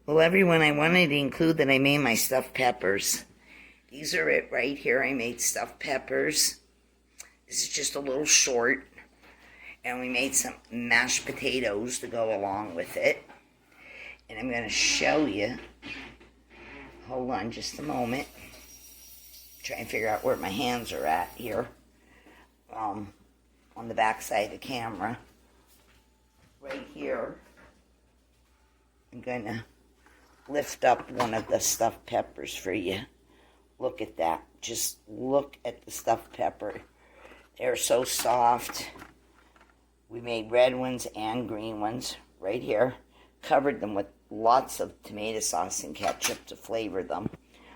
Well, everyone, I wanted to include that I made my stuffed peppers. These are it right here. I made stuffed peppers. This is just a little short. And we made some mashed potatoes to go along with it. And I'm going to show you. Hold on just a moment. Try and figure out where my hands are at here. On the back side of the camera. Right here. I'm going to lift up one of the stuffed peppers for you. Look at that. Just look at the stuffed pepper. They're so soft. We made red ones and green ones right here. Covered them with lots of tomato sauce and ketchup to flavor them.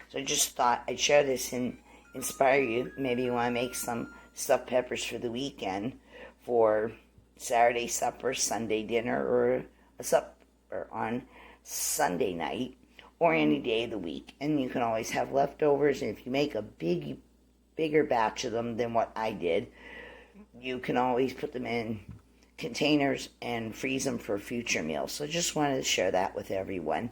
So I just thought I'd share this and inspire you. Maybe you want to make some stuffed peppers for the weekend for Saturday supper, Sunday dinner, or a supper on Sunday night, or any day of the week. And you can always have leftovers, and if you make a bigger batch of them than what I did, you can always put them in containers and freeze them for future meals. So just wanted to share that with everyone.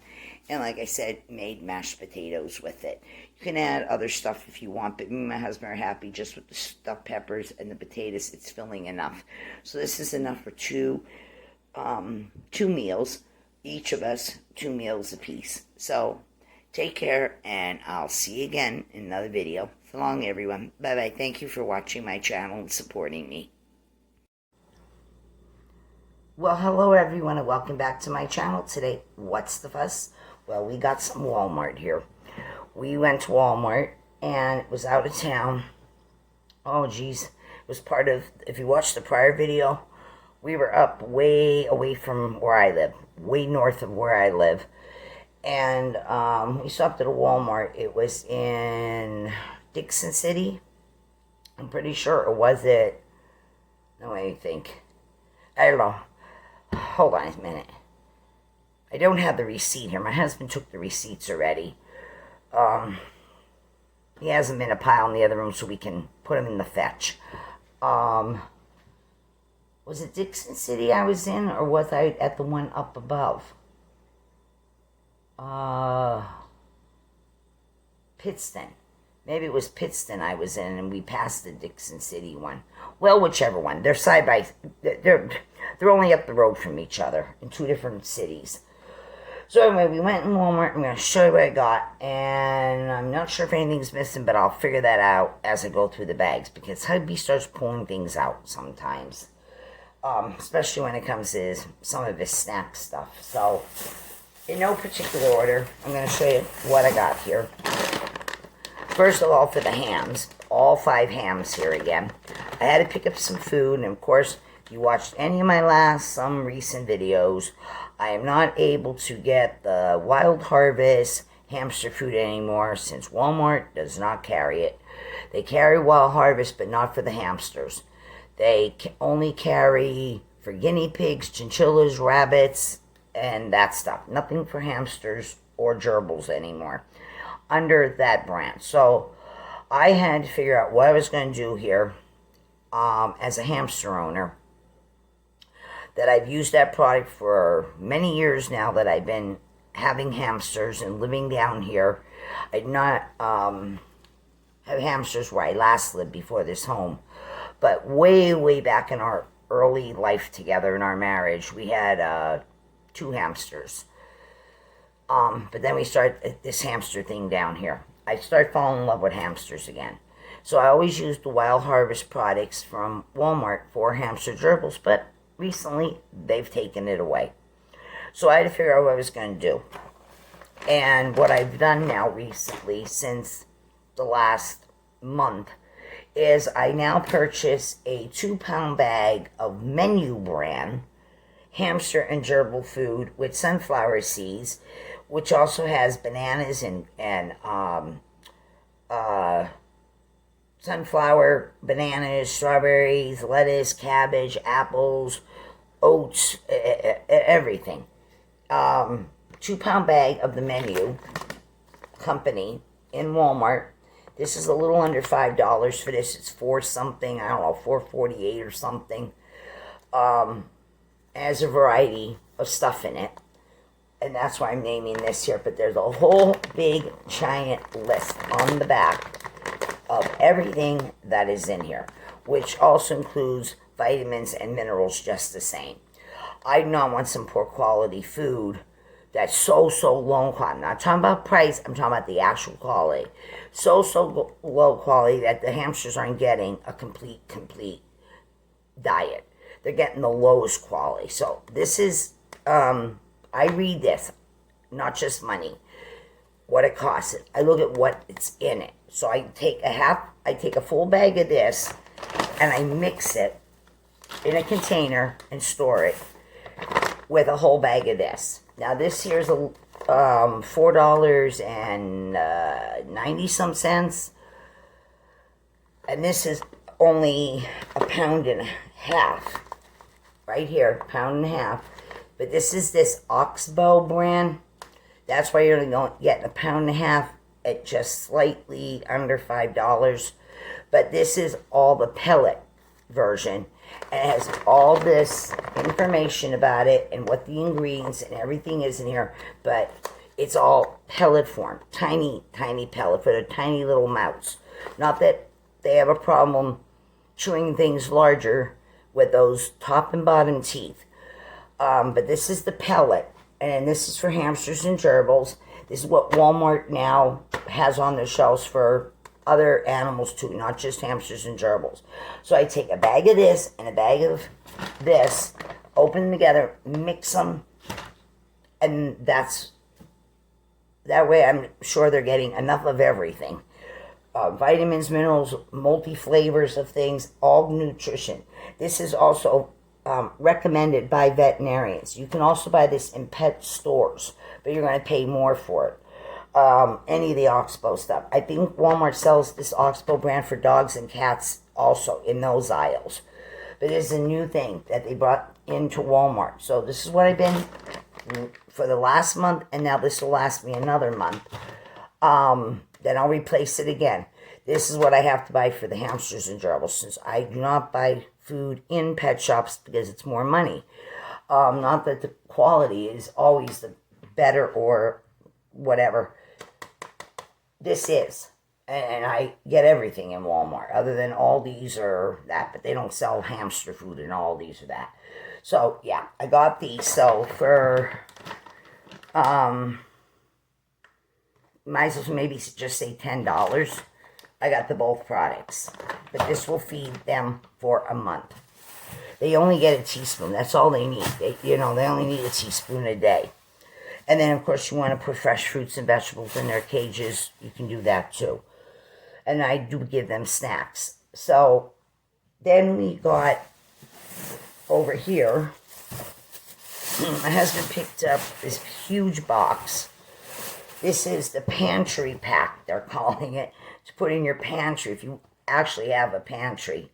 And like I said, made mashed potatoes with it. You can add other stuff if you want, but me and my husband are happy just with the stuffed peppers and the potatoes. It's filling enough. So this is enough for two meals. Each of us 2 meals apiece. So take care, and I'll see you again in another video. So long, everyone. Bye-bye. Thank you for watching my channel and supporting me. Well, hello, everyone, and welcome back to my channel today. What's the fuss? Well, we got some Walmart here. We went to Walmart, and it was out of town. Oh, geez. It was part of, if you watched the prior video, we were up way away from where I live, way north of where I live. And we stopped at a Walmart. It was in Dixon City. I'm pretty sure. Or was it? No, I think. I don't know. Hold on a minute. I don't have the receipt here. My husband took the receipts already. He has them in a pile in the other room so we can put them in the fetch. Was it Dixon City I was in, or was I at the one up above? Pittston. Maybe it was Pittston I was in, and we passed the Dixon City one. Well, whichever one. They're side by. They're only up the road from each other in 2 different cities. So anyway, we went in Walmart. I'm going to show you what I got, and I'm not sure if anything's missing, but I'll figure that out as I go through the bags, because hubby starts pulling things out sometimes. Especially when it comes to some of his snack stuff. So, in no particular order, I'm going to show you what I got here. First of all, for the hams, all 5 hams here again. I had to pick up some food, and of course, if you watched any of some recent videos, I am not able to get the Wild Harvest hamster food anymore since Walmart does not carry it. They carry Wild Harvest, but not for the hamsters. They only carry for guinea pigs, chinchillas, rabbits, and that stuff. Nothing for hamsters or gerbils anymore under that brand. So I had to figure out what I was going to do here as a hamster owner. That I've used that product for many years now that I've been having hamsters and living down here. I did not have hamsters where I last lived before this home. But way back in our early life together in our marriage, we had 2 hamsters. But then we started this hamster thing down here. I started falling in love with hamsters again. So I always used the Wild Harvest products from Walmart for hamster gerbils, but recently they've taken it away. So I had to figure out what I was going to do. And what I've done now recently, since the last month, is I now purchase a 2-pound bag of Menu brand hamster and gerbil food with sunflower seeds, which also has bananas and sunflower, bananas, strawberries, lettuce, cabbage, apples, oats, everything. 2-pound bag of the Menu company in Walmart. This is a little under $5 for this. It's $4 something. I don't know, $4.48 or something. Has a variety of stuff in it. And that's why I'm naming this here. But there's a whole big giant list on the back of everything that is in here, which also includes vitamins and minerals just the same. I do not want some poor quality food that's so low quality. I'm not talking about price, I'm talking about the actual quality. So low quality that the hamsters aren't getting a complete diet. They're getting the lowest quality. So this is, I read this, not just money, what it costs. I look at what it's in it. So I take a full bag of this, and I mix it in a container and store it with a whole bag of this. Now this here's a $4.90 some cents, and this is only a pound and a half. Right here, pound and a half. But this is this Oxbow brand. That's why you're only getting a pound and a half at just slightly under $5. But this is all the pellet version. And it has all this information about it and what the ingredients and everything is in here. But it's all pellet form. Tiny pellet for the tiny little mouths. Not that they have a problem chewing things larger with those top and bottom teeth. But this is the pellet. And this is for hamsters and gerbils. This is what Walmart now has on their shelves for other animals too, not just hamsters and gerbils. So I take a bag of this and a bag of this, open them together, mix them, and that way I'm sure they're getting enough of everything. Vitamins, minerals, multi-flavors of things, all nutrition. This is also recommended by veterinarians. You can also buy this in pet stores, but you're going to pay more for it. Any of the Oxbow stuff. I think Walmart sells this Oxbow brand for dogs and cats also in those aisles. But it's a new thing that they brought into Walmart. So this is what I've been for the last month, and now this will last me another month. Then I'll replace it again. This is what I have to buy for the hamsters and gerbils, since I do not buy food in pet shops because it's more money. Not that the quality is always the better or whatever. This is. And I get everything in Walmart, other than Aldi's or that, but they don't sell hamster food in Aldi's or that. So, yeah, I got these. So, for, might as well maybe just say $10. I got the both products. But this will feed them for a month. They only get a teaspoon. That's all they need. They only need a teaspoon a day. And then, of course, you want to put fresh fruits and vegetables in their cages. You can do that, too. And I do give them snacks. So, then we got over here. My husband picked up this huge box. This is the pantry pack, they're calling it, to put in your pantry if you actually have a pantry.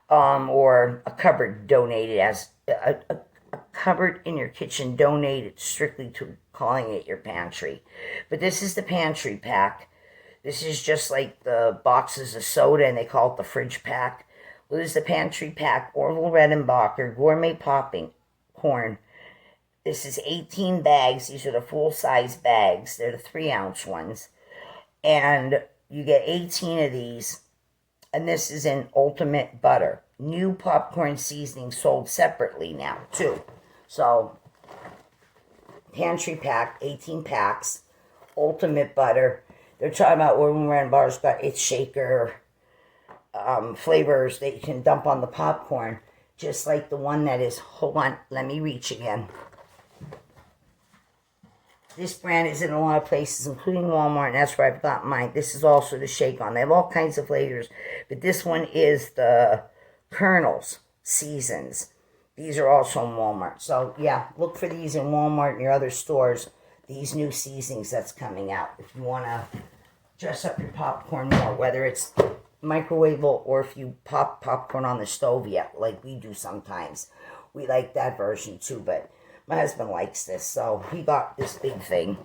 Or a cupboard donated as a cupboard in your kitchen donated strictly to calling it your pantry. But this is the pantry pack. This is just like the boxes of soda, and they call it the fridge pack. Well, this is the pantry pack, Orville Redenbacher Gourmet Popping Corn. This is 18 bags. These are the full-size bags. They're the 3-ounce ones. And you get 18 of these. And this is in ultimate butter. New popcorn seasoning sold separately now, too. So, pantry pack, 18 packs, ultimate butter. They're talking about Orville Redenbacher's got its shaker flavors that you can dump on the popcorn. Just like the one that is, hold on, let me reach again. This brand is in a lot of places, including Walmart, and that's where I've got mine. This is also the Shake On. They have all kinds of flavors, but this one is the Colonel's Seasons. These are also in Walmart. So, yeah, look for these in Walmart and your other stores, these new seasonings that's coming out. If you want to dress up your popcorn more, whether it's microwavable or if you pop popcorn on the stove yet, like we do sometimes. We like that version, too, but my husband likes this, so he got this big thing.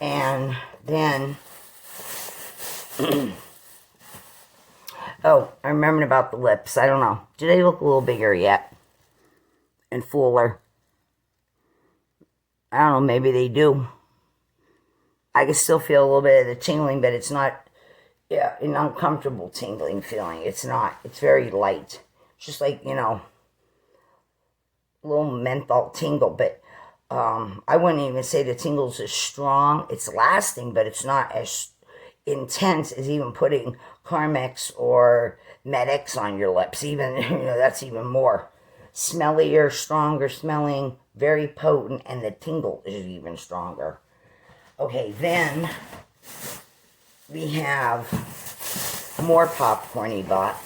And then, oh, I remembered about the lips. I don't know. Do they look a little bigger yet? And fuller? I don't know, maybe they do. I can still feel a little bit of the tingling, but it's not an uncomfortable tingling feeling. It's not. It's very light. It's just like, a little menthol tingle, but I wouldn't even say the tingle's as strong. It's lasting, but it's not as intense as even putting Carmex or Med-X on your lips. Even, that's even more smellier, stronger smelling, very potent, and the tingle is even stronger. Okay, then we have more popcorn he bought,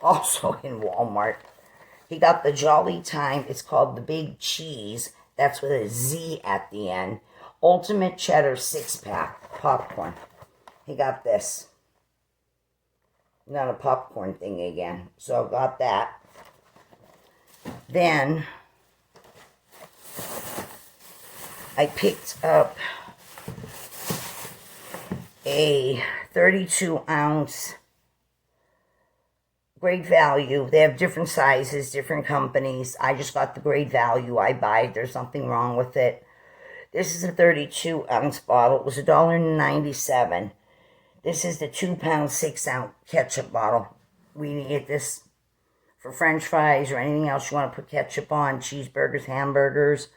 also in Walmart. He got the Jolly Time. It's called the Big Cheese. That's with a Z at the end. Ultimate Cheddar 6-pack popcorn. He got this. Not a popcorn thing again. So I got that. Then I picked up a 32-ounce Great Value. They have different sizes, different companies. I just got the Great Value. I buy it. There's nothing wrong with it. This is a 32-ounce bottle. It was $1.97. This is the 2-pound, 6-ounce ketchup bottle. We need this for French fries or anything else you want to put ketchup on. Cheeseburgers, hamburgers,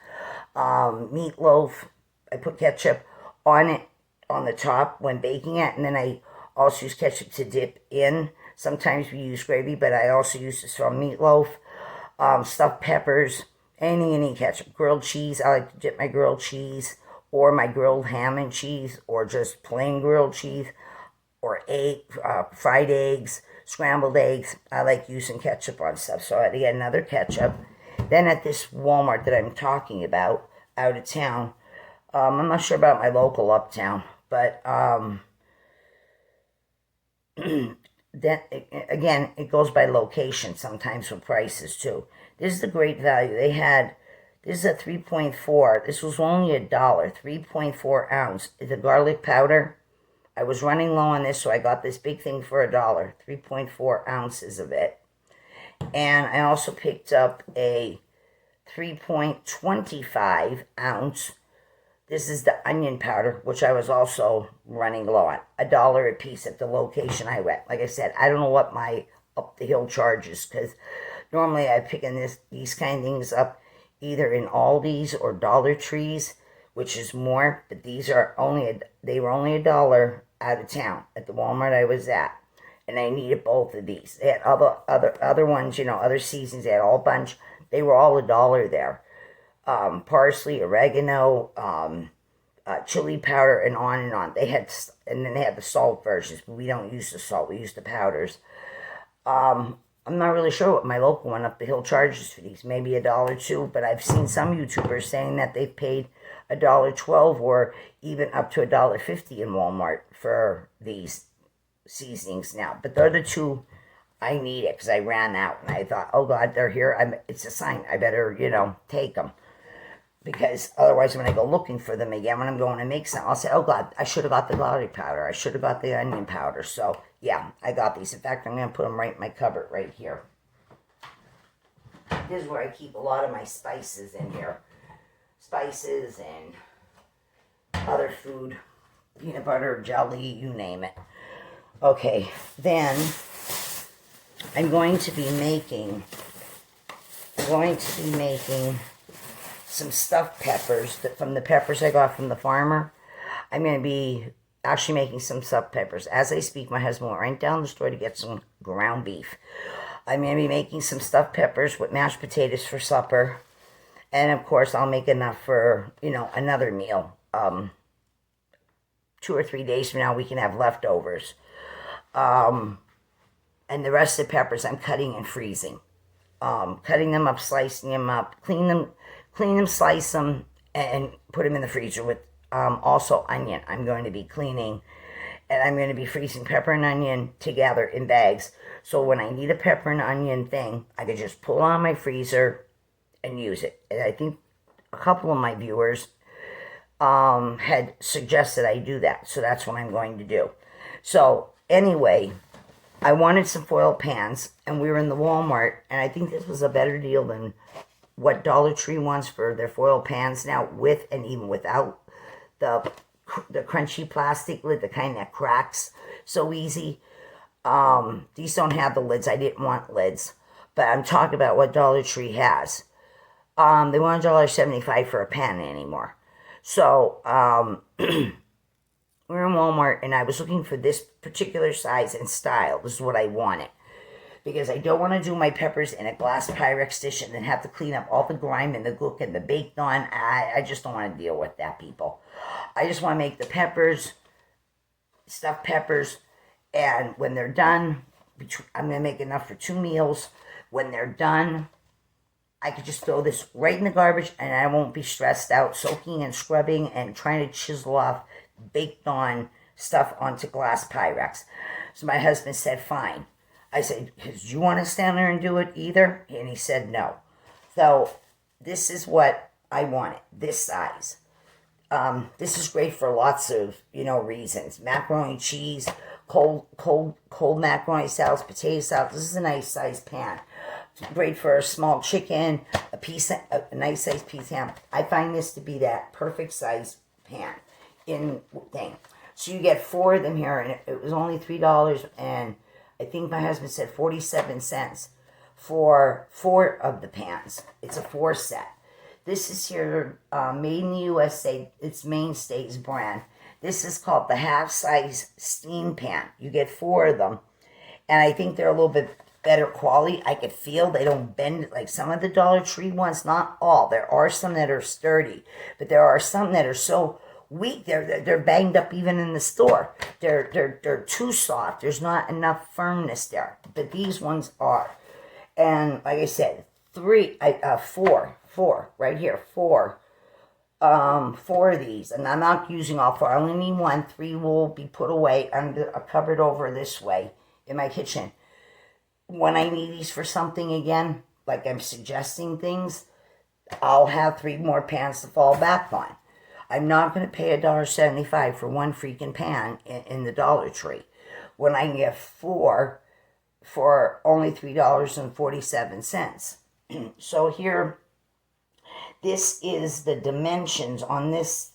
meatloaf. I put ketchup on it on the top when baking it, and then I also use ketchup to dip in. Sometimes we use gravy, but I also use this on meatloaf, stuffed peppers, any ketchup. Grilled cheese, I like to dip my grilled cheese, or my grilled ham and cheese, or just plain grilled cheese, or fried eggs, scrambled eggs. I like using ketchup on stuff, so I had to get another ketchup. Then at this Walmart that I'm talking about, out of town, I'm not sure about my local uptown, but then again, it goes by location sometimes with prices too. This is the Great Value. This is a 3.4. This was only $1, 3.4 ounce. It's a garlic powder. I was running low on this, so I got this big thing for $1, 3.4 ounces of it. And I also picked up a 3.25 ounce. This is the onion powder, which I was also running low on. $1 a piece at the location I went. Like I said, I don't know what my up the hill charges, because normally I pick these kind of things up either in Aldi's or Dollar Trees, which is more. But these are they were only $1 out of town at the Walmart I was at, and I needed both of these. They had other ones, other seasons. They had all bunch. They were all $1 there. Parsley, oregano, chili powder, and on and on. And then they had the salt versions, but we don't use the salt. We use the powders. I'm not really sure what my local one up the hill charges for these. Maybe $1 too, but I've seen some YouTubers saying that they've paid $1.12 or even up to $1.50 in Walmart for these seasonings now. But they're the two I needed because I ran out and I thought, oh God, they're here. It's a sign. I better, take them. Because otherwise, when I go looking for them again, when I'm going to make some, I'll say, oh God, I should have got the garlic powder. I should have got the onion powder. So, yeah, I got these. In fact, I'm going to put them right in my cupboard right here. This is where I keep a lot of my spices in here. Spices and other food. Peanut butter, jelly, you name it. Okay, then I'm going to be making some stuffed peppers from the peppers I got from the farmer. I'm going to be actually making some stuffed peppers. As I speak, my husband went right down the store to get some ground beef. I'm going to be making some stuffed peppers with mashed potatoes for supper. And, of course, I'll make enough for, another meal. 2 or 3 days from now, we can have leftovers. And the rest of the peppers I'm cutting and freezing. Cutting them up, slicing them up, clean them, slice them, and put them in the freezer with also onion. I'm going to be cleaning, and I'm going to be freezing pepper and onion together in bags. So when I need a pepper and onion thing, I can just pull on my freezer and use it. And I think a couple of my viewers had suggested I do that. So that's what I'm going to do. So anyway, I wanted some foil pans, and we were in the Walmart, and I think this was a better deal than what Dollar Tree wants for their foil pans now, with and even without the crunchy plastic lid, the kind that cracks so easy. These don't have the lids. I didn't want lids, but I'm talking about what Dollar Tree has. They want $1.75 for a pan anymore. So we're in Walmart, and I was looking for this particular size and style. This is what I wanted, because I don't want to do my peppers in a glass Pyrex dish and then have to clean up all the grime and the gook and the baked on. I just don't want to deal with that, people. I just want to make the peppers, stuffed peppers, and when they're done, I'm going to make enough for 2 meals. When they're done, I could just throw this right in the garbage, and I won't be stressed out soaking and scrubbing and trying to chisel off baked on stuff onto glass Pyrex. So my husband said, fine. I said, do you want to stand there and do it either? And he said no. So this is what I wanted, this size. This is great for lots of, reasons. Macaroni, cheese, cold macaroni salads, potato salad. This is a nice sized pan. It's great for a small chicken, a nice sized piece of ham. I find this to be that perfect size pan thing. So you get 4 of them here, and it was only $3, and I think my husband said 47 cents for 4 of the pans. It's a 4 set. This is here, made in the USA. It's Mainstays brand. This is called the half-size steam pan. You get 4 of them, and I think they're a little bit better quality. I could feel they don't bend like some of the Dollar Tree ones. Not all. There are some that are sturdy, but there are some that are so weak. They're banged up even in the store. They're too soft. There's not enough firmness there. But these ones are. And like I said, 4 right here. 4 of these, and I'm not using all 4. I only need 1. 3 will be put away under a cupboard over this way in my kitchen. When I need these for something again, like I'm suggesting things, I'll have 3 more pans to fall back on. I'm not going to pay $1.75 for 1 freaking pan in the Dollar Tree when I can get 4 for only $3.47. So here, this is the dimensions on this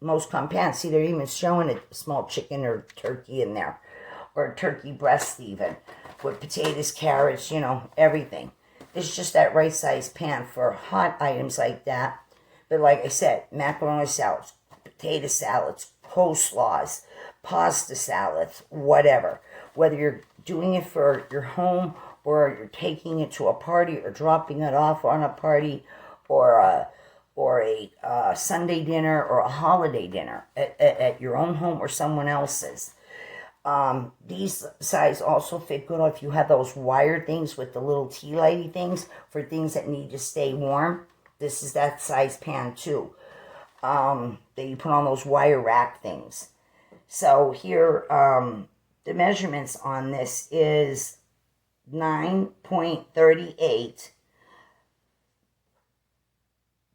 most common pan. See, they're even showing a small chicken or turkey in there, or turkey breast even, with potatoes, carrots, everything. It's just that right size pan for hot items like that. But like I said, macaroni salads, potato salads, coleslaws, pasta salads, whatever. Whether you're doing it for your home, or you're taking it to a party, or dropping it off on a party, or a Sunday dinner, or a holiday dinner at your own home or someone else's. These size also fit good if you have those wire things with the little tea lighty things for things that need to stay warm. This is that size pan too, that you put on those wire rack things. So here, the measurements on this is 9.38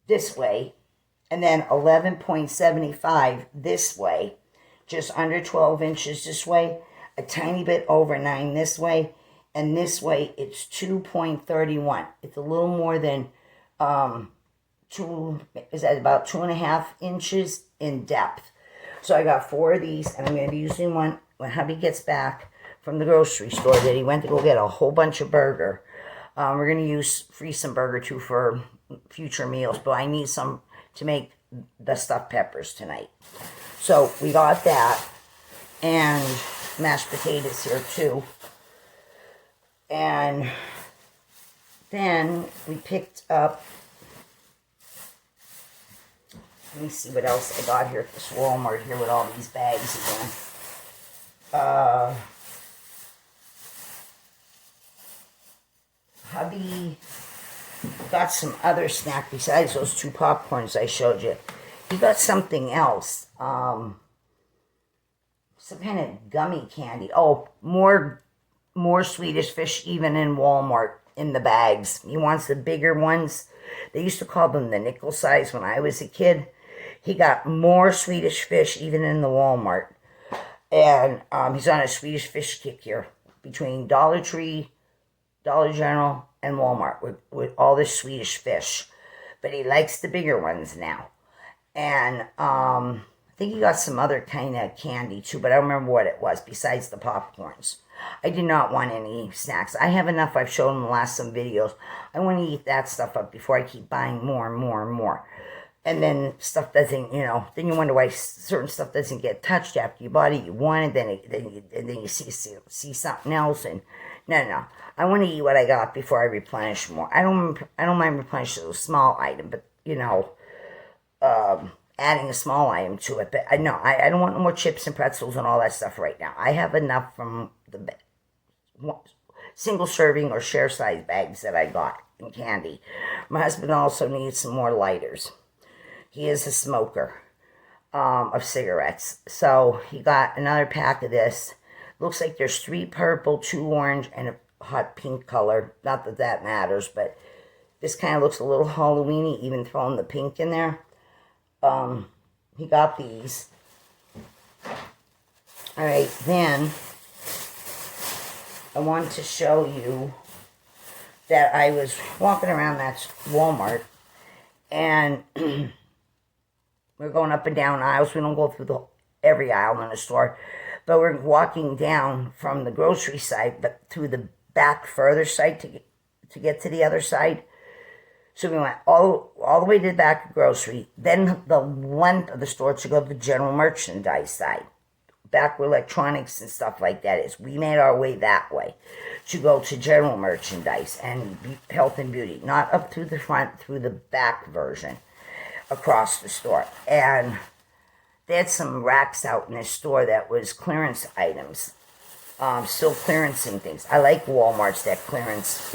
this way, and then 11.75 this way, just under 12 inches this way, a tiny bit over 9 this way, and this way it's 2.31. It's a little more than about 2.5 inches in depth. So I got 4 of these, and I'm going to be using one when hubby gets back from the grocery store that he went to go get a whole bunch of burger. We're going to freeze some burger too for future meals, but I need some to make the stuffed peppers tonight. So we got that, and mashed potatoes here too. And then we picked up, let me see what else I got here at this Walmart here with all these bags again. Hubby got some other snack besides those 2 popcorns I showed you. He got something else. Some kind of gummy candy. Oh, more Swedish fish even in Walmart in the bags. He wants the bigger ones. They used to call them the nickel size when I was a kid. He got more Swedish fish even in the Walmart. And he's on a Swedish fish kick here between Dollar Tree, Dollar General, and Walmart with all this Swedish fish. But he likes the bigger ones now. And I think he got some other kind of candy too, but I don't remember what it was besides the popcorns. I did not want any snacks. I have enough. I've shown in the last some videos. I want to eat that stuff up before I keep buying more and more and more. And then stuff doesn't, then you wonder why certain stuff doesn't get touched after you bought it. You want it, then you see something else. And no. I want to eat what I got before I replenish more. I don't mind replenishing a small item, but adding a small item to it. But I don't want no more chips and pretzels and all that stuff right now. I have enough from the single serving or share size bags that I got in candy. My husband also needs some more lighters. He is a smoker of cigarettes. So he got another pack of this. Looks like there's 3 purple, 2 orange, and a hot pink color. Not that that matters, but this kind of looks a little Halloween-y, even throwing the pink in there. He got these. Alright, then I wanted to show you that I was walking around that Walmart, and we're going up and down aisles. We don't go through every aisle in the store, but we're walking down from the grocery side, but through the back further side to get to the other side. So we went all the way to the back of grocery, then the length of the store to go to the general merchandise side, back where electronics and stuff like that is. We made our way that way to go to general merchandise and health and beauty, not up through the front, through the back version across the store. And they had some racks out in this store that was clearance items, still clearancing things. I like Walmart's that clearance,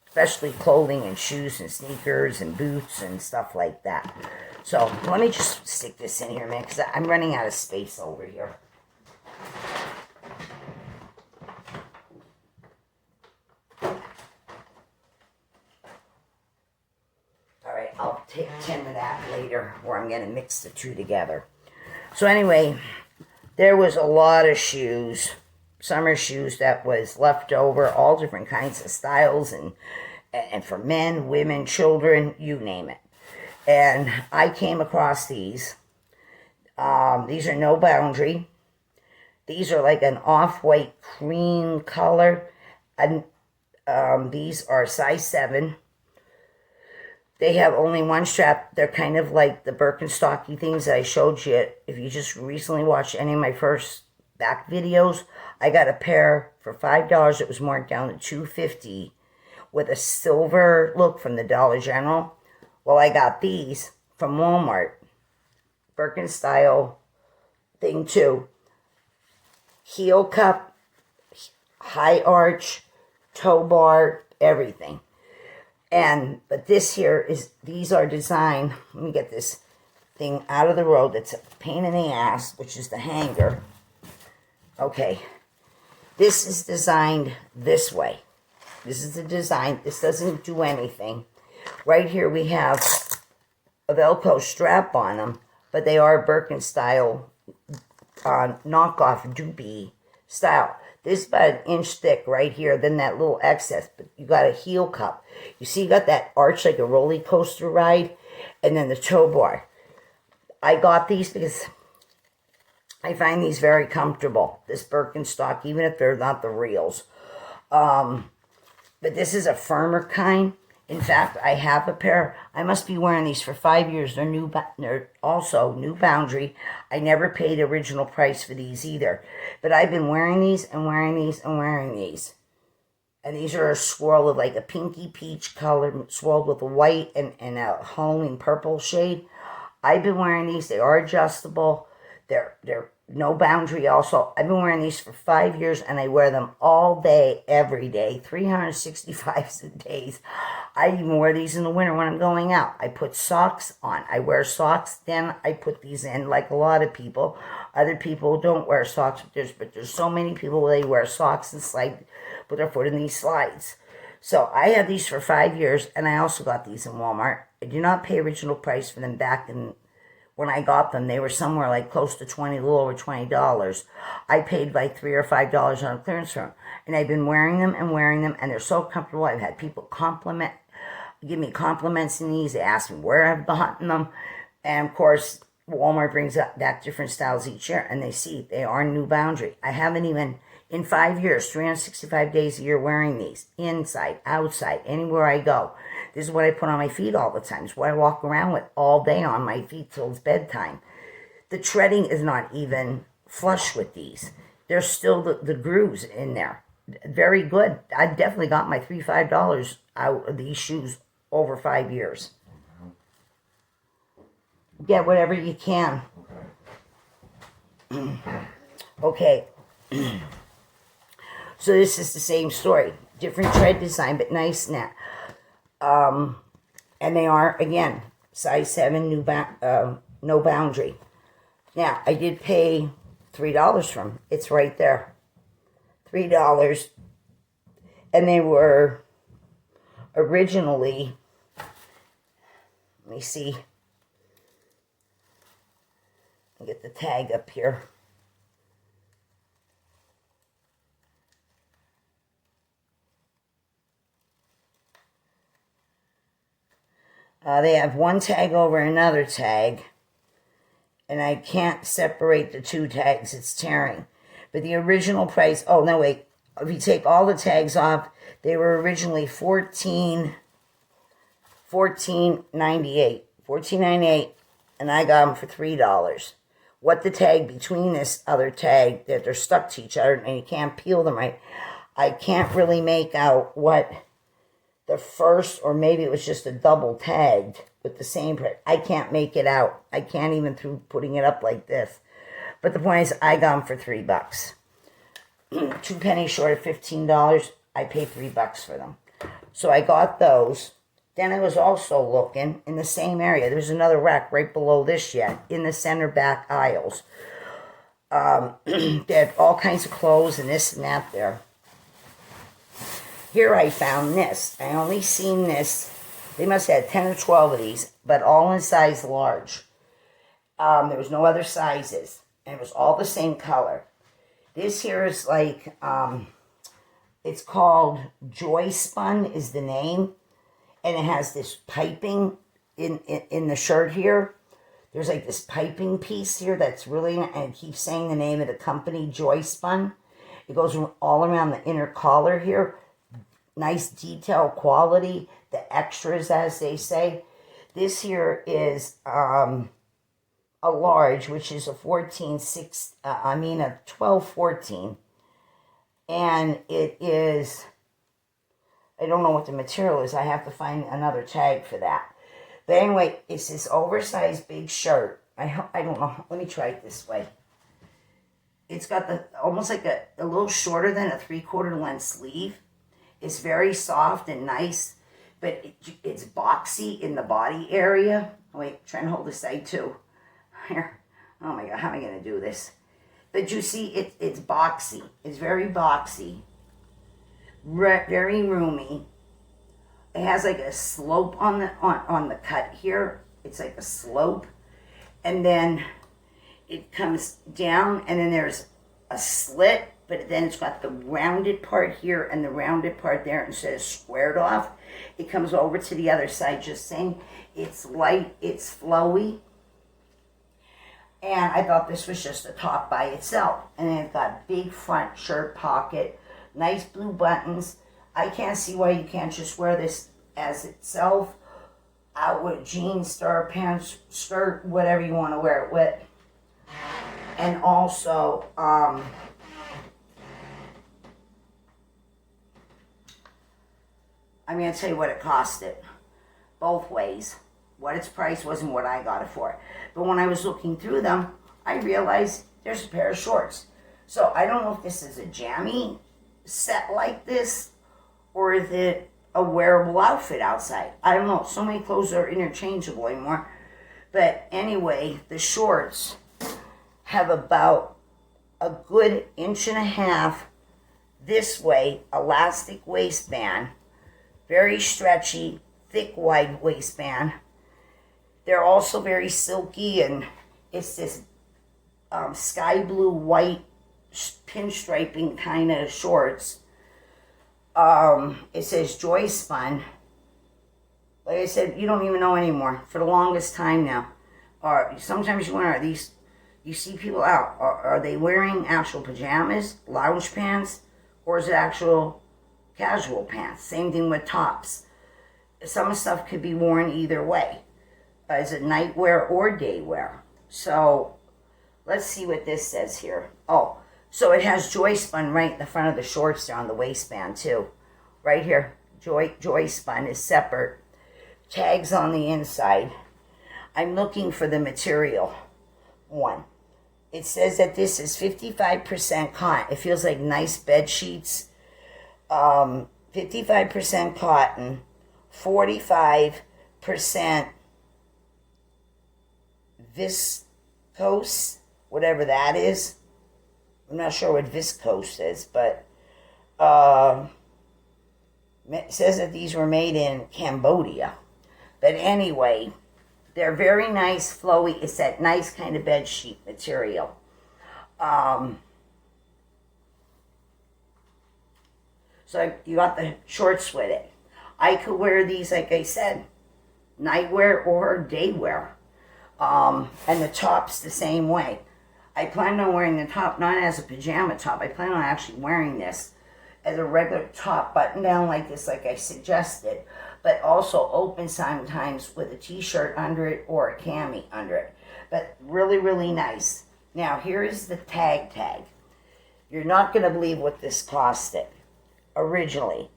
especially clothing and shoes and sneakers and boots and stuff like that. So let me just stick this in here, man, because I'm running out of space over here. Alright, I'll take 10 of that later, where I'm going to mix the two together. So anyway, there was a lot of shoes, summer shoes that was left over, all different kinds of styles, and for men, women, children, you name it. And I came across these. These are No Boundary. These are like an off-white cream color. And these are size 7. They have only one strap. They're kind of like the Birkenstocky things that I showed you. If you just recently watched any of my first back videos, I got a pair for $5. It was marked down to $2.50 with a silver look from the Dollar General. Well, I got these from Walmart. Birkin style thing too. Heel cup, high arch, toe bar, everything. But this here these are designed, let me get this thing out of the road that's a pain in the ass, which is the hanger. Okay. This is designed this way. This is the design. This doesn't do anything. Right here we have a Velcro strap on them, but they are Birkin style, knockoff doobie style. This is about an inch thick right here, then that little excess, but you got a heel cup. You see you got that arch like a roller coaster ride, and then the toe bar. I got these because I find these very comfortable, this Birkenstock, even if they're not the reals. But this is a firmer kind. In fact, I have a pair. I must be wearing these for 5 years. They're also New Boundary. I never paid original price for these either. But I've been wearing these and wearing these and wearing these. And these are a swirl of like a pinky peach color swirled with a white and a Halloween purple shade. I've been wearing these. They are adjustable. They're No Boundary also. I've been wearing these for 5 years, and I wear them all day, every day, 365 days. I even wear these in the winter when I'm going out. I put socks on. I wear socks, then I put these in like a lot of people. Other people don't wear socks, but there's so many people they wear socks and slide, put their foot in these slides. So I had these for 5 years, and I also got these in Walmart. I do not pay original price for them back in when I got them, they were somewhere like close to 20, a little over $20. I paid like $3 or $5 on a clearance room, and I've been wearing them, and they're so comfortable. I've had people give me compliments in these. They ask me where I've gotten them, and of course, Walmart brings back different styles each year, and they are New Boundary. I haven't even, in 5 years, 365 days a year wearing these, inside, outside, anywhere I go. This is what I put on my feet all the time. It's what I walk around with all day on my feet till it's bedtime. The treading is not even flush with these. There's still the grooves in there. Very good. I definitely got my $3-5 out of these shoes over 5 years. Get whatever you can. Okay. So this is the same story. Different tread design, but nice now. And they are, again, size 7, no boundary. Now, I did pay $3 for them. It's right there. $3. And they were originally, let me see. Get the tag up here. They have one tag over another tag, and I can't separate the two tags. It's tearing. But the original price, oh no wait, if you take all the tags off, they were originally $14.98, and I got them for $3. What the tag between this other tag, that they're stuck to each other and you can't peel them right, I can't really make out what the first, or maybe it was just a double tagged with the same price. I can't make it out. I can't even through putting it up like this. But the point is, I got them for $3. 2 pennies short of $15. I paid $3 for them. So I got those. Then I was also looking in the same area. There's another rack right below this yet, in the center back aisles. They had all kinds of clothes and this and that there. Here I found this. I only seen this. They must have had 10 or 12 of these, but all in size large. There was no other sizes. And it was all the same color. This here is like, it's called Joy Spun is the name. And it has this piping in the shirt here. There's like this piping piece here that's really, and it keeps saying the name of the company, Joy Spun. It goes all around the inner collar here. Nice detail quality. The extras, as they say. This here is a large, which is a 12-14. And it is, I don't know what the material is. I have to find another tag for that. But anyway, it's this oversized big shirt. I don't know. Let me try it this way. It's got almost like a little shorter than a 3/4 length sleeve. It's very soft and nice, but it's boxy in the body area. Wait, try and hold this side too. Here. Oh my God, how am I going to do this? But you see, it's boxy. It's very boxy. Very roomy. It has like a slope on the cut here. It's like a slope. And then it comes down, and then there's a slit, but then it's got the rounded part here and the rounded part there instead of squared off. It comes over to the other side, just saying it's light, it's flowy. And I thought this was just a top by itself. And then it's got big front shirt pocket, nice blue buttons. I can't see why you can't just wear this as itself, out with jeans, star pants, skirt, whatever you want to wear it with. And also, I'm going to tell you what it costed, both ways. What its price was and what I got it for. But when I was looking through them, I realized there's a pair of shorts. So I don't know if this is a jammy set like this, or is it a wearable outfit outside. I don't know. So many clothes are interchangeable anymore. But anyway, the shorts have about a good 1.5 inches this way, elastic waistband, very stretchy, thick, wide waistband. They're also very silky, and it's this sky blue white pinstriping kind of shorts. It says Joy Spun. Like I said, you don't even know anymore. For the longest time now, or sometimes you wonder, are these? You see people out. Are they wearing actual pajamas, lounge pants, or is it actual casual pants? Same thing with tops. Some stuff could be worn either way. Is it nightwear or day wear? So let's see what this says here. Oh, so it has Joy Spun right in the front of the shorts there on the waistband too. Right here, Joy Spun is separate. Tags on the inside. I'm looking for the material one. It says that this is 55% cotton. It feels like nice bed sheets. 55% cotton, 45% viscose, whatever that is. I'm not sure what viscose is, but it says that these were made in Cambodia. But anyway, they're very nice, flowy. It's that nice kind of bed sheet material. So you got the shorts with it. I could wear these, like I said, nightwear or daywear. And the top's the same way. I plan on wearing the top not as a pajama top. I plan on actually wearing this as a regular top, button down like this, like I suggested, but also open sometimes with a t-shirt under it or a cami under it. But really, really nice. Now, here is the tag. You're not going to believe what this costed originally.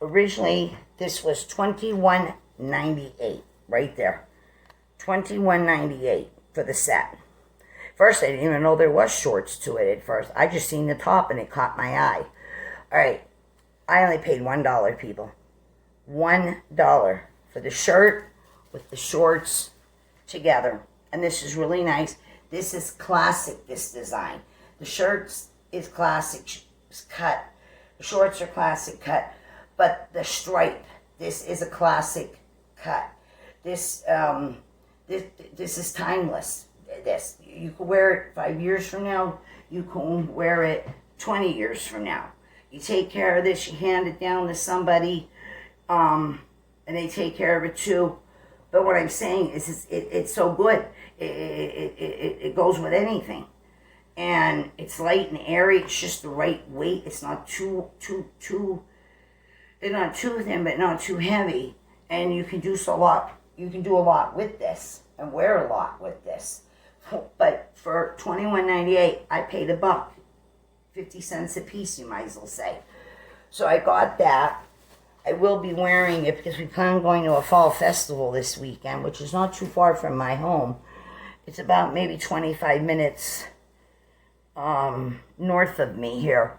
Originally, this was $21.98 right there. $21.98 for the set. First, I didn't even know there was shorts to it at first. I just seen the top and it caught my eye. All right, I only paid $1, people. $1 for the shirt with the shorts together. And this is really nice. This is classic, this design. The shirts is classic cut. The shorts are classic cut. But the stripe, this is a classic cut. This is timeless. This, you can wear it 5 years from now. You can wear it 20 years from now. You take care of this, you hand it down to somebody, and they take care of it too. But what I'm saying is it's so good. It goes with anything. And it's light and airy. It's just the right weight. It's not too it's not too thin, but not too heavy. And you can do a lot with this and wear a lot with this. But for $21.98, I paid $1, 50 cents a piece, you might as well say. So I got that. I will be wearing it because we plan on going to a fall festival this weekend, which is not too far from my home. It's about maybe 25 minutes north of me here.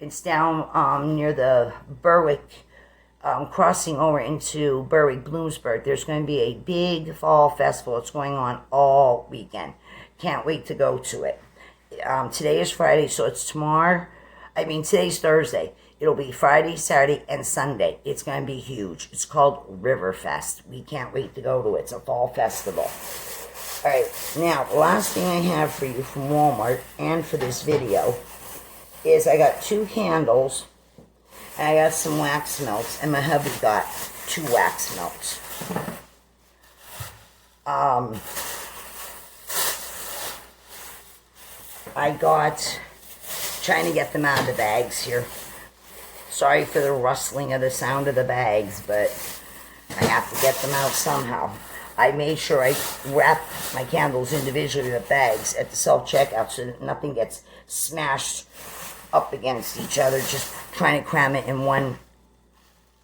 It's down near the Berwick, crossing over into Berwick, Bloomsburg. There's going to be a big fall festival. It's going on all weekend. Can't wait to go to it. Today is Friday, so it's tomorrow. Today's Thursday. It'll be Friday, Saturday, and Sunday. It's going to be huge. It's called Riverfest. We can't wait to go to it. It's a fall festival. All right, now, the last thing I have for you from Walmart and for this video is I got 2 candles, and I got some wax melts, and my hubby got 2 wax melts. I got, trying to get them out of the bags here. Sorry for the rustling of the sound of the bags, but I have to get them out somehow. I made sure I wrap my candles individually in the bags at the self-checkout so that nothing gets smashed up against each other, just trying to cram it in one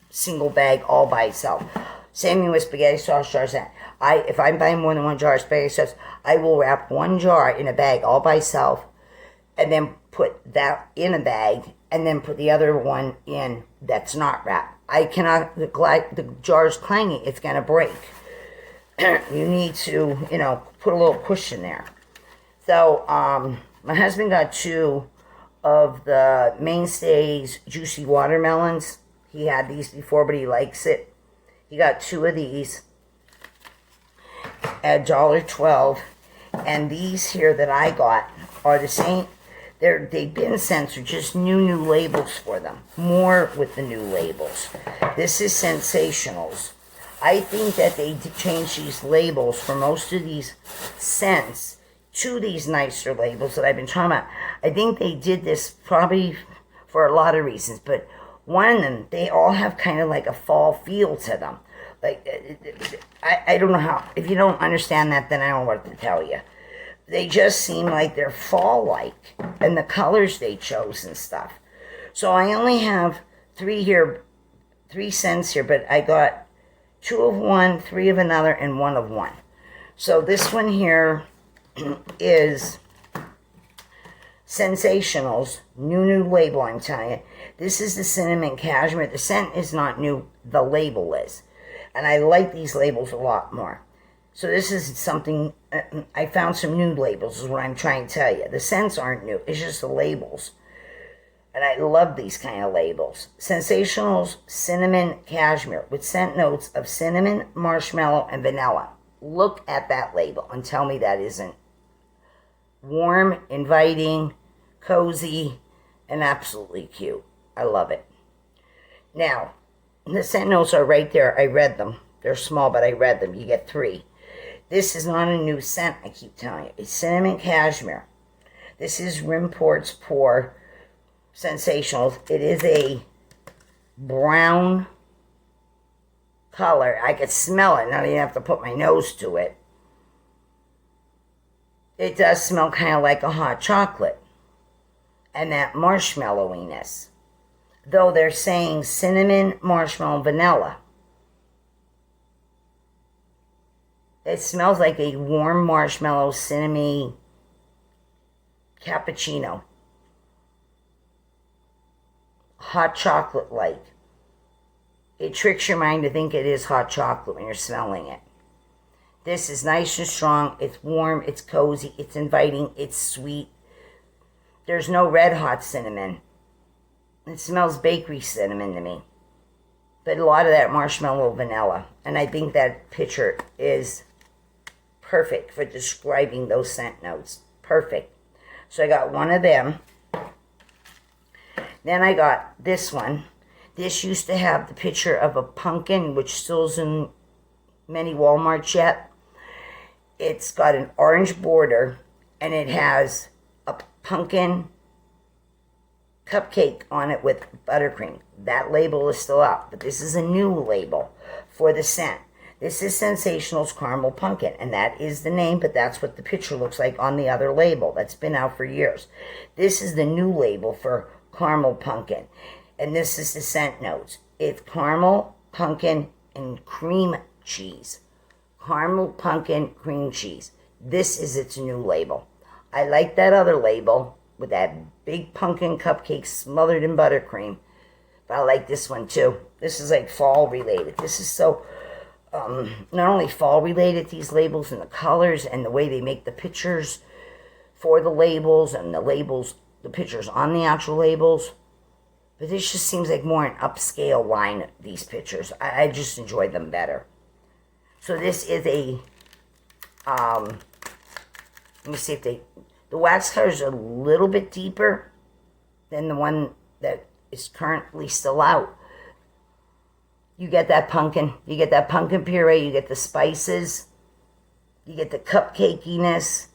single bag all by itself. Same thing with spaghetti sauce jars. If I'm buying more than 1 jar of spaghetti sauce, I will wrap 1 jar in a bag all by itself and then put that in a bag and then put the other one in that's not wrapped. I cannot, the jar's clanging, it's going to break. You need to, put a little cushion there. So, my husband got 2 of the Mainstays Juicy Watermelons. He had these before, but he likes it. He got 2 of these at $1.12. And these here that I got are the same. They've been censored, just new labels for them. More with the new labels. This is Sensationals. I think that they changed these labels for most of these scents to these nicer labels that I've been talking about. I think they did this probably for a lot of reasons, but one of them, they all have kind of like a fall feel to them. Like, I don't know how, if you don't understand that, then I don't know what to tell you. They just seem like they're fall-like, and the colors they chose and stuff. So I only have 3 here, 3 scents here, but I got 2 of one, 3 of another, and 1 of one. So this one here is Sensationals, new label, I'm telling you. This is the Cinnamon Cashmere. The scent is not new, the label is. And I like these labels a lot more. So this is something, I found some new labels is what I'm trying to tell you. The scents aren't new, it's just the labels. And I love these kind of labels. Sensationals Cinnamon Cashmere with scent notes of cinnamon, marshmallow, and vanilla. Look at that label and tell me that isn't warm, inviting, cozy, and absolutely cute. I love it. Now, the scent notes are right there. I read them. They're small, but I read them. You get 3. This is not a new scent, I keep telling you. It's Cinnamon Cashmere. This is Rimport's Pour Sensationals. It is a brown color. I could smell it. I don't even have to put my nose to it. It does smell kind of like a hot chocolate. And that marshmallowiness. Though they're saying cinnamon, marshmallow, vanilla. It smells like a warm marshmallow, cinnamon cappuccino. Hot chocolate-like. It tricks your mind to think it is hot chocolate when you're smelling it. This is nice and strong. It's warm. It's cozy. It's inviting. It's sweet. There's no red hot cinnamon. It smells bakery cinnamon to me. But a lot of that marshmallow vanilla. And I think that picture is perfect for describing those scent notes. Perfect. So I got 1 of them. Then I got this one. This used to have the picture of a pumpkin, which still is in many Walmarts yet. It's got an orange border, and it has a pumpkin cupcake on it with buttercream. That label is still out, but this is a new label for the scent. This is Sensationals Caramel Pumpkin, and that is the name, but that's what the picture looks like on the other label. That's been out for years. This is the new label for Caramel Pumpkin, and this is the scent notes. It's caramel, pumpkin, and cream cheese. Caramel, pumpkin, cream cheese. This is its new label. I like that other label with that big pumpkin cupcake smothered in buttercream, but I like this one too. This is like fall related. This is so... not only fall related, these labels and the colors and the way they make the pictures for the labels and the labels, the pictures on the actual labels, but this just seems like more an upscale line, these pictures. I just enjoy them better. So this is a let me see if the wax color is a little bit deeper than the one that is currently still out. You get that pumpkin. You get that pumpkin puree. You get the spices. You get the cupcakiness.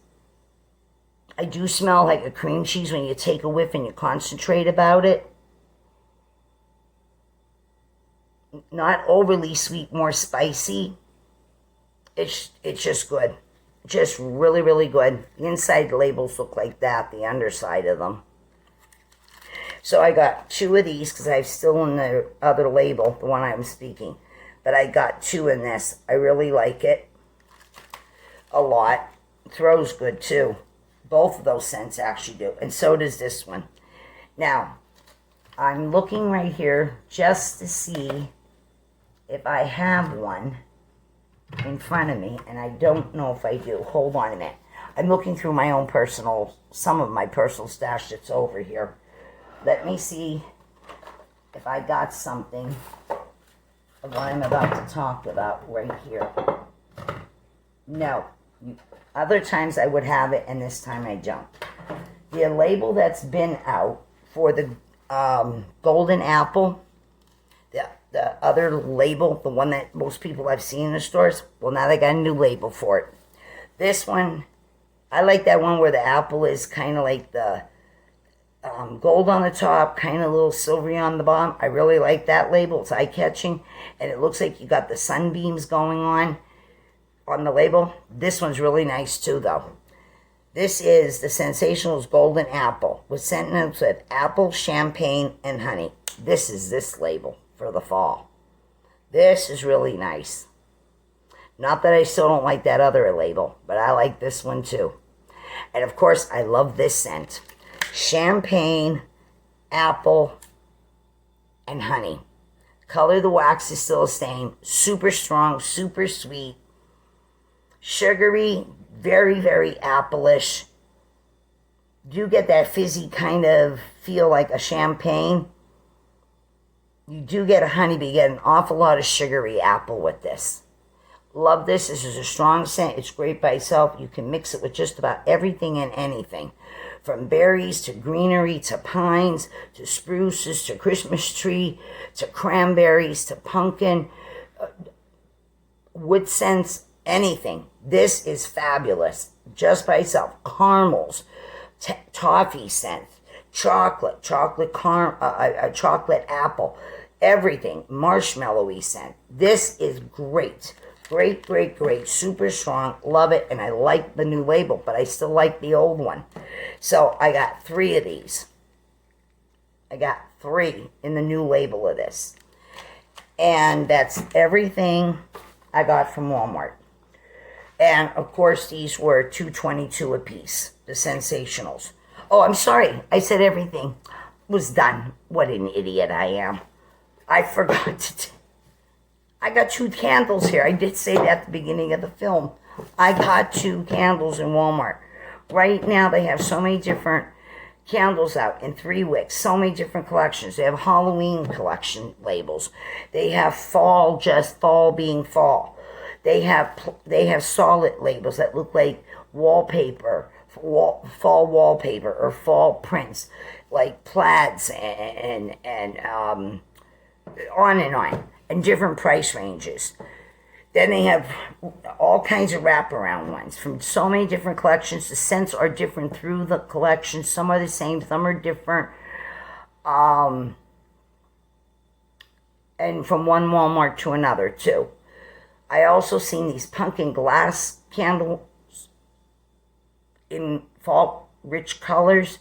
I do smell like a cream cheese when you take a whiff and you concentrate about it. Not overly sweet, more spicy. It's just good. Just really, really good. The inside labels look like that. The underside of them. So I got 2 of these because I'm still in the other label, the one I'm speaking. But I got 2 in this. I really like it a lot. Throws good too. Both of those scents actually do. And so does this one. Now, I'm looking right here just to see if I have one in front of me. And I don't know if I do. Hold on a minute. I'm looking through my own some of my personal stash that's over here. Let me see if I got something of what I'm about to talk about right here. No. Other times I would have it, and this time I don't. The label that's been out for the golden apple, the other label, the one that most people I've seen in the stores, well, now they got a new label for it. This one, I like that one where the apple is kind of like the gold on the top, kind of a little silvery on the bottom. I really like that label. It's eye-catching, and it looks like you got the sunbeams going on the label. This one's really nice too, though. This is the Sensationals Golden Apple with scent notes with apple, champagne, and honey. This is this label for the fall. This is really nice. Not that I still don't like that other label, but I like this one too. And of course, I love this scent. Champagne, apple, and honey. Color of the wax is still the same. Super strong, super sweet. Sugary, very, very apple-ish. You get that fizzy kind of feel like a champagne. You do get a honey, but you get an awful lot of sugary apple with this. Love this. This is a strong scent. It's great by itself. You can mix it with just about everything and anything. From berries to greenery to pines to spruces to Christmas tree to cranberries to pumpkin, wood scents, anything. This is fabulous just by itself. Caramels, toffee scent, chocolate apple, everything, marshmallowy scent. This is great. Great, great, great. Super strong. Love it. And I like the new label, but I still like the old one. So I got 3 of these. I got 3 in the new label of this. And that's everything I got from Walmart. And of course, these were $2.22 a piece, the Sensationals. Oh, I'm sorry. I said everything was done. What an idiot I am. I forgot to I got 2 candles here. I did say that at the beginning of the film. I got 2 candles in Walmart. Right now, they have so many different candles out in 3 wicks. So many different collections. They have Halloween collection labels. They have fall, just fall being fall. They have solid labels that look like wallpaper, fall wallpaper, or fall prints, like plaids and on and different price ranges. Then they have all kinds of wraparound ones from so many different collections. The scents are different through the collection. Some are the same, some are different. And from one Walmart to another too. I also seen these pumpkin glass candles in fall rich colors.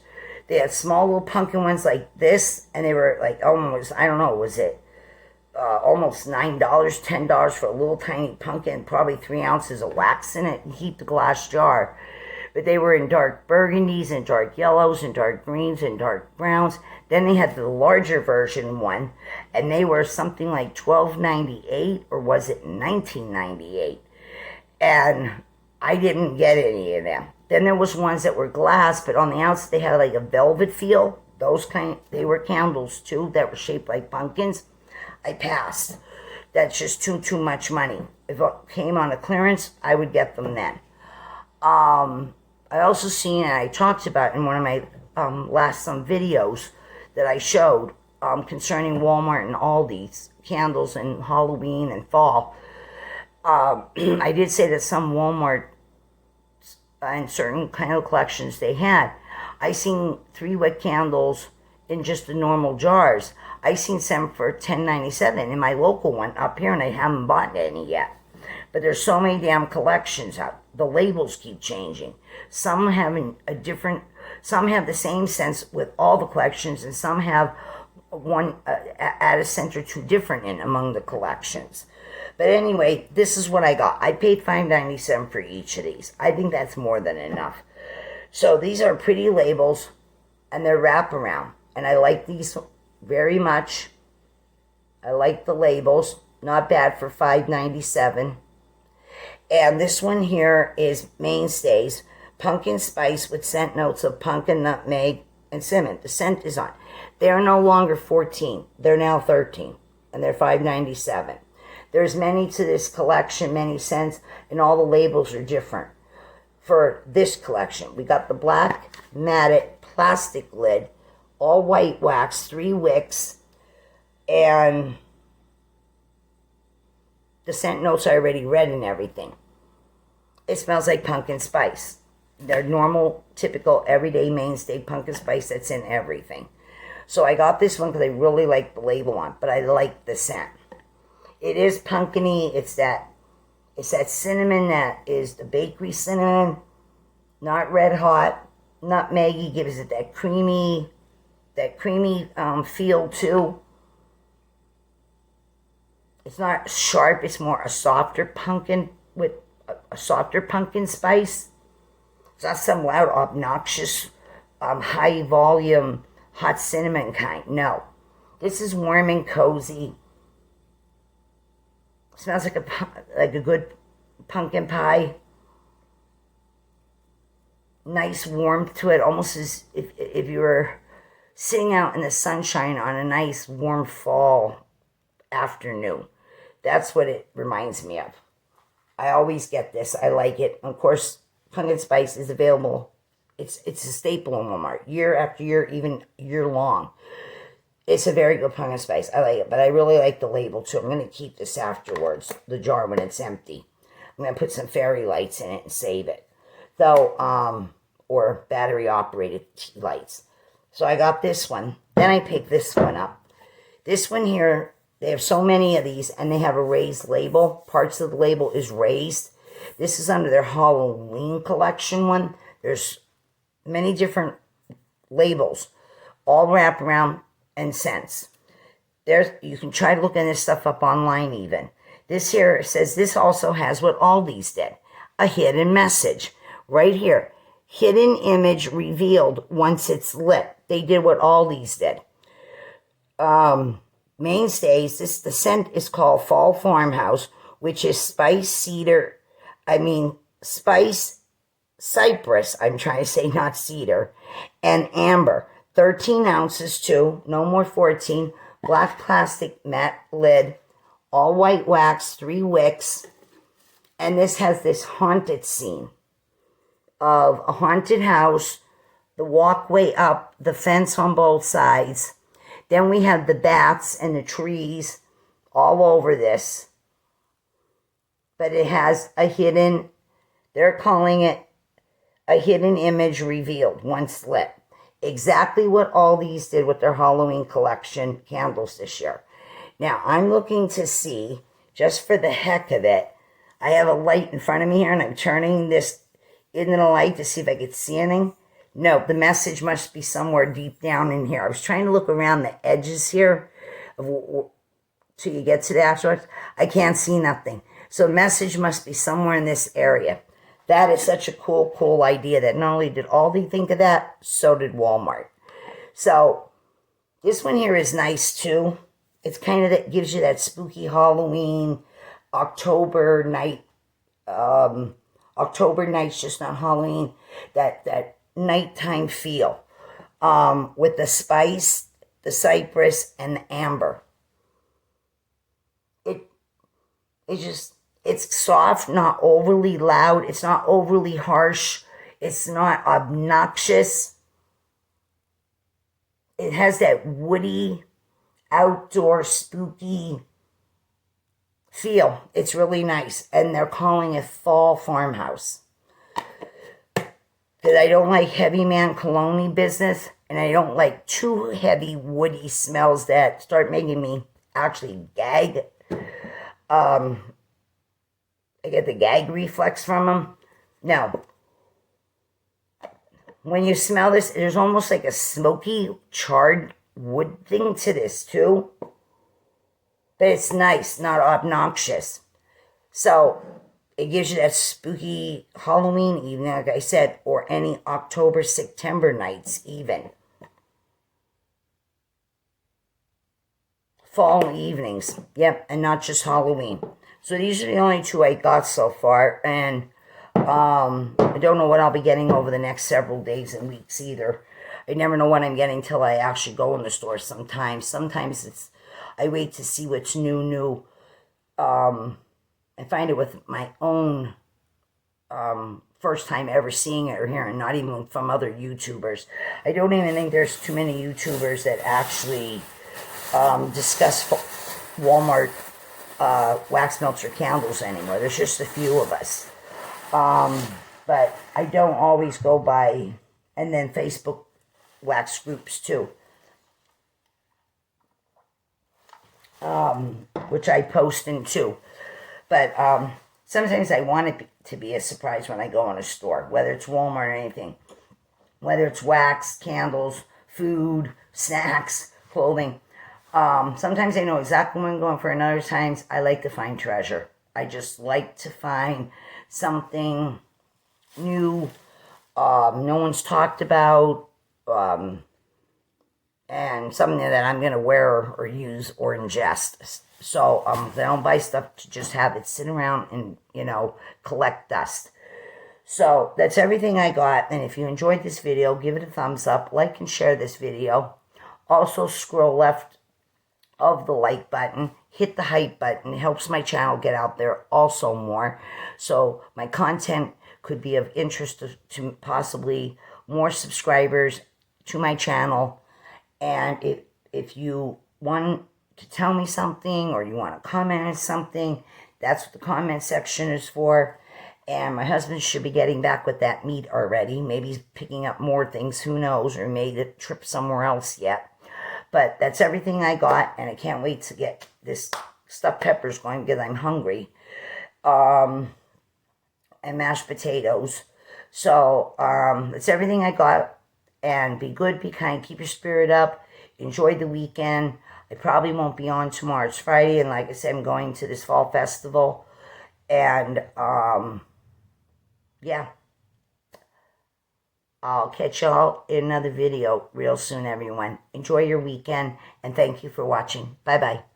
They had small little pumpkin ones like this, and they were like almost, I don't know, was it almost $9, $10 for a little tiny pumpkin, probably 3 ounces of wax in it, and heat the glass jar. But they were in dark burgundies and dark yellows and dark greens and dark browns. Then they had the larger version one, and they were something like $12.98, or was it $19.98? And I didn't get any of them. Then there was ones that were glass, but on the outside they had like a velvet feel. Those they were candles too that were shaped like pumpkins. I passed. That's just too much money. If it came on a clearance, I would get them then. I also seen, and I talked about in one of my last videos that I showed concerning Walmart and Aldi's candles and Halloween and fall. I did say that some Walmart and certain kind of collections they had. I seen 3 wick candles in just the normal jars. I seen some for $10.97 in my local one up here, and I haven't bought any yet. But there's so many damn collections out. The labels keep changing. Some having some have the same scents with all the collections, and some have one at a scent or 2 different in among the collections. But anyway, this is what I got. I paid $5.97 for each of these. I think that's more than enough. So these are pretty labels, and they're wraparound. And I like these very much. I like the labels. Not bad for $5.97. And this one here is Mainstays. Pumpkin spice with scent notes of pumpkin, nutmeg, and cinnamon. The scent is on. They're no longer 14. They're now 13. And they're $5.97. There's many to this collection, many scents, and all the labels are different. For this collection, we got the black matted plastic lid, all white wax, 3 wicks, and the scent notes I already read and everything. It smells like pumpkin spice. Their normal, typical, everyday mainstay pumpkin spice that's in everything. So I got this one because I really like the label on, but I like the scent. It is pumpkin-y. It's that cinnamon that is the bakery cinnamon, not red hot. Nutmeggy gives it that creamy feel too. It's not sharp. It's more a softer pumpkin with a softer pumpkin spice. It's not some loud, obnoxious, high volume, hot cinnamon kind. No. This is warm and cozy. It smells like a good pumpkin pie. Nice warmth to it, almost as if you were sitting out in the sunshine on a nice warm fall afternoon. That's what it reminds me of. I always get this. I like it. Of course, pumpkin spice is available. It's a staple in Walmart year after year, even year long. It's a very good pumpkin spice. I like it, but I really like the label too. I'm going to keep this afterwards, the jar when it's empty. I'm going to put some fairy lights in it and save it. So, or battery operated lights. So I got this one. Then I picked this one up. This one here, they have so many of these, and they have a raised label. Parts of the label is raised. This is under their Halloween collection one. There's many different labels, all wrapped around and scents. You can try looking this stuff up online even. This here says this also has what Aldi's did, a hidden message. Right here, hidden image revealed once it's lit. They did what Aldi's did. Mainstays, the scent is called Fall Farmhouse, which is spice cypress, I'm trying to say, not cedar, and amber. 13 ounces too, no more 14. Black plastic matte lid, all white wax, 3 wicks. And this has this haunted scene of a haunted house, the walkway up, the fence on both sides. Then we have the bats and the trees all over this. But it has a hidden, they're calling it a hidden image revealed once lit. Exactly what Aldi's did with their Halloween collection candles this year. Now, I'm looking to see, just for the heck of it, I have a light in front of me here, and I'm turning this into the light to see if I could see anything. No, the message must be somewhere deep down in here. I was trying to look around the edges here till you get to the afterwards. I can't see nothing. So message must be somewhere in this area. That is such a cool idea that not only did Aldi think of that, so did Walmart. So this one here is nice too. It's kind of that gives you that spooky Halloween, October night. October night's just not Halloween. That nighttime feel. With the spice, the cypress, and the amber. It's soft, not overly loud. It's not overly harsh. It's not obnoxious. It has that woody, outdoor, spooky feel. It's really nice. And they're calling it Fall Farmhouse. Because I don't like heavy man cologne business. And I don't like too heavy, woody smells that start making me actually gag. I get the gag reflex from them. No. When you smell this, there's almost like a smoky, charred wood thing to this too. But it's nice, not obnoxious. So, it gives you that spooky Halloween evening, like I said, or any October, September nights even. Fall evenings. Yep, and not just Halloween. So these are the only 2 I got so far, and I don't know what I'll be getting over the next several days and weeks either. I never know what I'm getting till I actually go in the store sometimes. Sometimes I wait to see what's new I find it with my own first time ever seeing it or hearing, not even from other YouTubers. I don't even think there's too many YouTubers that actually discuss Walmart wax melts or candles anymore. There's just a few of us. But I don't always go by, and then Facebook wax groups too, which I post in too. But sometimes I want it to be a surprise when I go in a store, whether it's Walmart or anything, whether it's wax, candles, food, snacks, clothing. Sometimes I know exactly what I'm going for, and other times I like to find treasure. I just like to find something new, no one's talked about, and something that I'm going to wear or use or ingest. So I don't buy stuff to just have it sit around and, collect dust. So that's everything I got. And if you enjoyed this video, give it a thumbs up, like and share this video. Also scroll left of the like button, hit the hype button. It helps my channel get out there also more. So my content could be of interest to possibly more subscribers to my channel. And if you want to tell me something or you want to comment on something, that's what the comment section is for. And my husband should be getting back with that meat already. Maybe he's picking up more things, who knows, or made a trip somewhere else yet. But that's everything I got, and I can't wait to get this stuffed peppers going because I'm hungry. And mashed potatoes. So that's everything I got. And be good, be kind, keep your spirit up. Enjoy the weekend. I probably won't be on tomorrow. It's Friday, and like I said, I'm going to this fall festival. And, yeah. I'll catch y'all in another video real soon, everyone. Enjoy your weekend, and thank you for watching. Bye-bye.